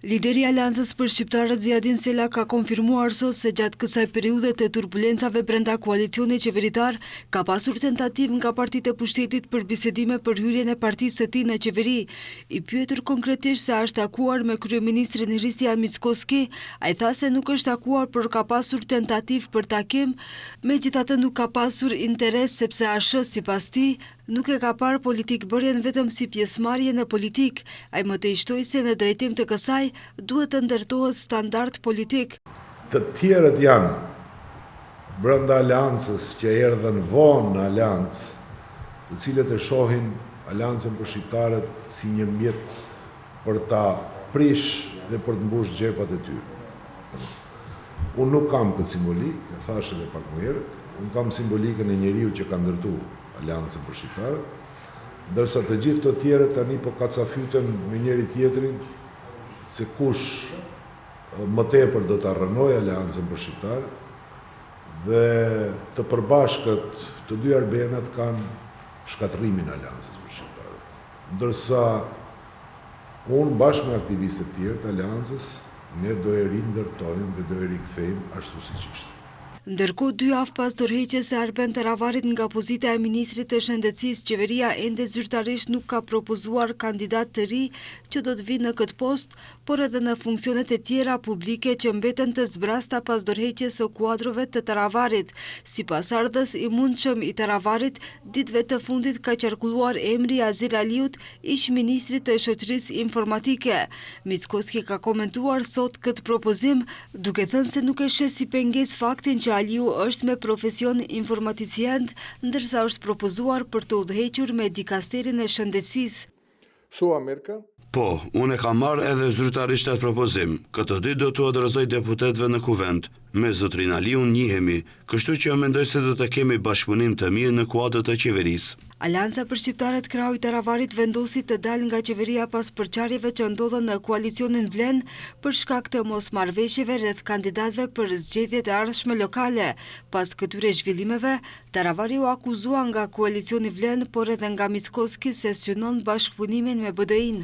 Lideri i Aleancës për Shqiptarët Ziadin Sela ka konfirmuar sot se gjatë kësaj periudhe të turbulencave brenda koalicionit qeveritar ka pasur tentativë nga partitë e pushtetit për bisedime për hyrjen e partisë së tij në qeveri. I pyetur konkretisht se a është takuar me kryeministrin Hristijan Mickoski, ai tha se nuk është takuar, por ka pasur tentativë për takim, megjithatë nuk ka pasur interes sepse ASH sipas tij nuk e ka parë politikbërjen vetëm si pjesëmarrje në politik. Ai më tej shtoi se në drejtim të kësaj duhet të ndërtohet standard politik. Të tjerët janë brenda aleancës që erdhën vonë në aleancë, të cilët e shohin Aleancën për Shqiptarët si një mjet për ta prish dhe për të mbush xhepat e tyre. Unë nuk kam këtë simbolik, e thash edhe pak më herët, unë kam simbolikën e njeriu që ka ndërtuar Aleancën për Shqiptarët, ndërsa të gjithë të tjerët tani po kacafyten me njëri tjetrin se kush më tepër do të rrënojë Aleancën për Shqiptarët dhe të përbashkët të dy arbenet kanë shkatrimin e Aleancës për Shqiptarët. Ndërsa unë bashkë me aktivistët tjerë të Aleancës, ne do e rindërtojmë dhe do e rikthejmë ashtu siç ishte. Ndërkohë, 2 javë pas dorëheqjes së Arben Taravarit nga pozita e ministrit të shëndetësisë, qeveria ende zyrtarisht nuk ka propozuar kandidat të ri që do të vinë në këtë post, por edhe në funksionet e tjera publike që mbeten të zbrasta pas dorëheqjes së kuadrove të Taravarit. Sipas ardhës i mundshëm i Taravarit, ditëve të fundit ka qarkulluar emri Azir Aliut, ish ministrit të shoqërisë informatike. Mickoski ka komentuar sot këtë propozim, duke thënë se nuk e sheh si pengesë faktin që Aliu është me profesion informaticient, ndërsa është propozuar për të udhëhequr me dikasterin e shëndetësisë. Po, unë e kam marrë edhe zyrtarisht atë propozim. Këtë ditë do t'u adresoj deputetëve në kuvent. Me zotrin Aliun njihemi, kështu që mendoj se do të kemi bashkëpunim të mirë në kuadër të qeverisë. Aleanca për Shqiptarët krau i Taravarit vendosi të dalë nga qeveria pas përçarjeve që ndodhen në koalicionin Vlen për shkak të mosmarrëveshjeve rreth kandidatëve për zgjedhjet e ardhshme lokale. Pas këtyre zhvillimeve, Taravari u akuzua nga koalicioni Vlen, por edhe nga Mickoski se synon bashkëpunimin me BDI-n.